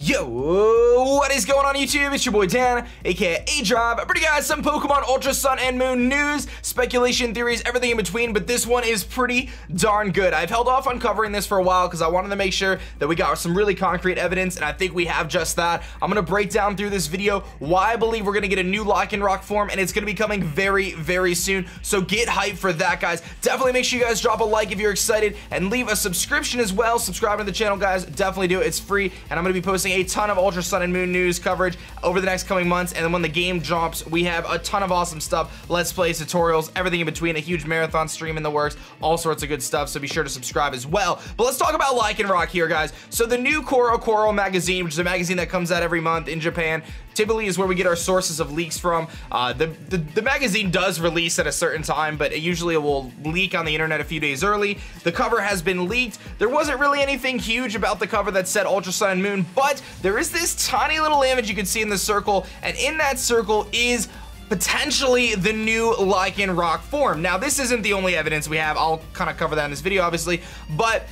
Yo, what is going on YouTube? It's your boy Dan, aka aDrive. I bring you guys some Pokemon Ultra Sun and Moon news, speculation, theories, everything in between, but this one is pretty darn good. I've held off on covering this for a while because I wanted to make sure that we got some really concrete evidence, and I think we have just that. I'm going to break down through this video why I believe we're going to get a new Lycanroc form, and it's going to be coming very, very soon, so get hyped for that, guys. Definitely make sure you guys drop a like if you're excited, and leave a subscription as well. Subscribe to the channel, guys. Definitely do it. It's free, and I'm going to be posting a ton of Ultra Sun and Moon news coverage over the next coming months, and then when the game drops, we have a ton of awesome stuff, let's plays, tutorials, everything in between, a huge marathon stream in the works, all sorts of good stuff, so be sure to subscribe as well. But let's talk about Lycanroc here, guys. So the new CoroCoro magazine, which is a magazine that comes out every month in Japan, typically is where we get our sources of leaks from. The magazine does release at a certain time, but usually it will leak on the internet a few days early. The cover has been leaked. There wasn't really anything huge about the cover that said Ultra Sun and Moon, but there is this tiny little image you can see in the circle, and in that circle is potentially the new Lycanroc form. Now, this isn't the only evidence we have. I'll kind of cover that in this video, obviously, but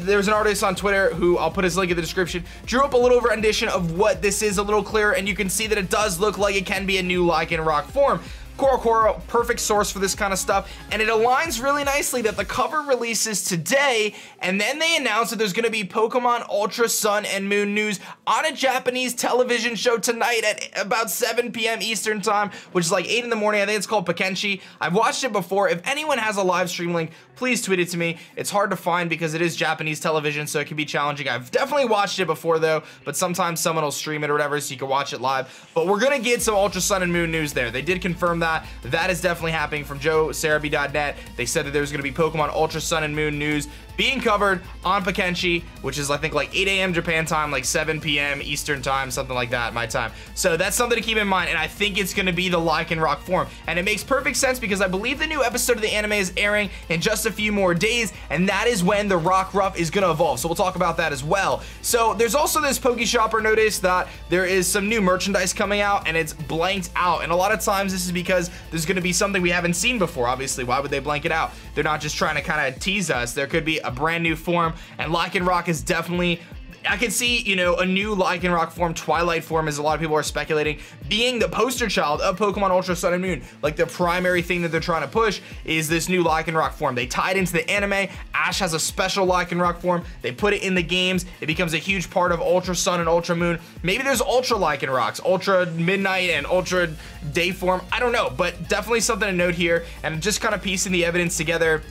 there was an artist on Twitter who, I'll put his link in the description, drew up a little rendition of what this is a little clearer, and you can see that it does look like it can be a new Lycanroc form. CoroCoro, perfect source for this kind of stuff, and it aligns really nicely that the cover releases today, and then they announce that there's going to be Pokemon Ultra Sun and Moon news on a Japanese television show tonight at about 7 p.m. Eastern time, which is like 8 in the morning. I think it's called PALKIA. I've watched it before. If anyone has a live stream link, please tweet it to me. It's hard to find because it is Japanese television, so it can be challenging. I've definitely watched it before though, but sometimes someone will stream it or whatever, so you can watch it live. But we're gonna get some Ultra Sun and Moon news there. They did confirm that. That is definitely happening from joesarabi.net. They said that there's gonna be Pokemon Ultra Sun and Moon news being covered on PALKIA, which is I think like 8 a.m. Japan time, like 7 p.m. Eastern time, something like that, my time. So that's something to keep in mind, and I think it's gonna be the Lycanroc form. And it makes perfect sense because I believe the new episode of the anime is airing in just a few more days, and that is when the Rockruff is gonna evolve. So we'll talk about that as well. So there's also this PokeShopper notice that there is some new merchandise coming out, and it's blanked out. And a lot of times this is because there's gonna be something we haven't seen before. Obviously, why would they blank it out? They're not just trying to kind of tease us. There could be a brand new form, and Lycanroc is definitely, I can see, you know, a new Lycanroc form, Twilight form, as a lot of people are speculating, being the poster child of Pokemon Ultra Sun and Moon. Like, the primary thing that they're trying to push is this new Lycanroc form. They tied into the anime. Ash has a special Lycanroc form. They put it in the games. It becomes a huge part of Ultra Sun and Ultra Moon. Maybe there's Ultra Lycanrocs, Ultra Midnight and Ultra Day form. I don't know, but definitely something to note here, and just kind of piecing the evidence together.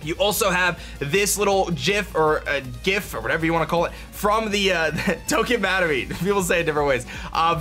You also have this little GIF or GIF or whatever you want to call it from the don't get mad at me, people say it different ways,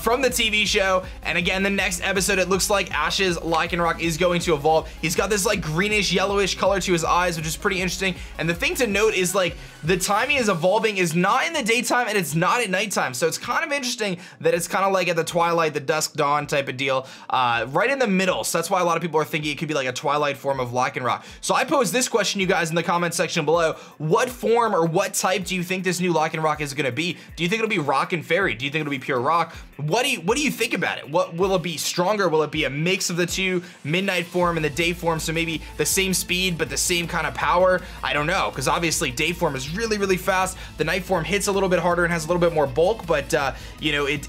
from the TV show. And again, the next episode, it looks like Ash's Lycanroc is going to evolve. He's got this like greenish yellowish color to his eyes, which is pretty interesting. And the thing to note is like the time he is evolving is not in the daytime and it's not at nighttime, so it's kind of interesting that it's kind of like at the twilight, the dusk dawn type of deal, right in the middle. So that's why a lot of people are thinking it could be like a Twilight form of Lycanroc. So I pose this question, you guys, in the comment section below: what form or what type do you think this new Lycanroc is going to be? Do you think it'll be rock and fairy? Do you think it'll be pure rock? What do you think about it? What will it be? Stronger? Will it be a mix of the two, midnight form and the day form, so maybe the same speed but the same kind of power? I don't know, because obviously day form is really, really fast. The night form hits a little bit harder and has a little bit more bulk, but you know, it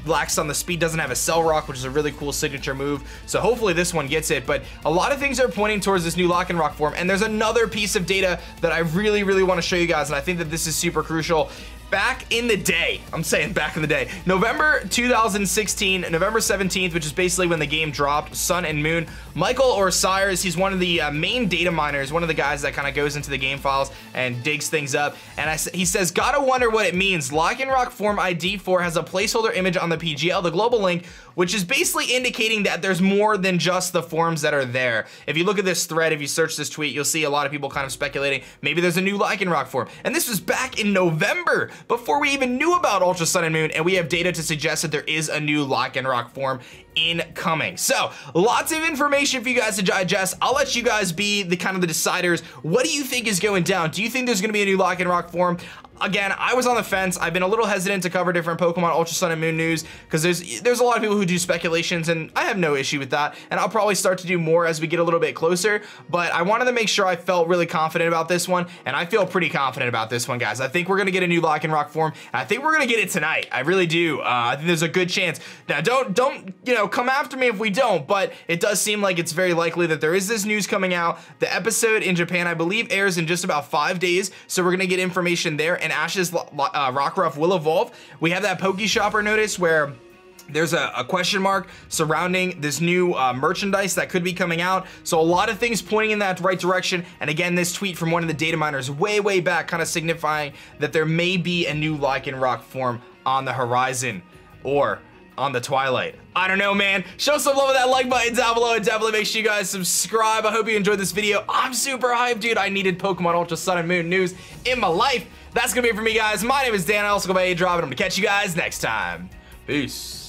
lacks on the speed, doesn't have a Cell Rock, which is a really cool signature move. So hopefully this one gets it, but a lot of things are pointing towards this new Lycanroc form. And there's another piece of data that I really, really want to show you guys, and I think that this is super crucial. Back in the day, I'm saying back in the day, November 2016, November 17th, which is basically when the game dropped, Sun and Moon, Michael Orsires, he's one of the main data miners, one of the guys that kind of goes into the game files and digs things up, and he says, gotta wonder what it means. Lycanroc Form ID 4 has a placeholder image on the PGL, the global link, which is basically indicating that there's more than just the forms that are there. If you look at this thread, if you search this tweet, you'll see a lot of people kind of speculating maybe there's a new Lycanroc form. And this was back in November, before we even knew about Ultra Sun and Moon, and we have data to suggest that there is a new Lycanroc form incoming. So lots of information for you guys to digest. I'll let you guys be the kind of the deciders. What do you think is going down? Do you think there's going to be a new Lycanroc form? Again, I was on the fence. I've been a little hesitant to cover different Pokemon Ultra Sun and Moon news because there's a lot of people who do speculations, and I have no issue with that. And I'll probably start to do more as we get a little bit closer. But I wanted to make sure I felt really confident about this one, and I feel pretty confident about this one, guys. I think we're gonna get a new Lycanroc form, and I think we're gonna get it tonight. I really do. I think there's a good chance. Now, don't you know, come after me if we don't. But it does seem like it's very likely that there is this news coming out. The episode in Japan, I believe, airs in just about 5 days, so we're gonna get information there. And Ash's Rockruff will evolve. We have that Pokeshopper notice where there's a question mark surrounding this new merchandise that could be coming out. So a lot of things pointing in that right direction. And again, this tweet from one of the data miners way back kind of signifying that there may be a new Lycanroc form on the horizon or on the Twilight. I don't know, man. Show some love with that like button down below, and definitely make sure you guys subscribe. I hope you enjoyed this video. I'm super hyped, dude. I needed Pokemon Ultra Sun and Moon news in my life. That's gonna be it for me, guys. My name is Dan. I also go by aDrive, and I'm gonna catch you guys next time. Peace.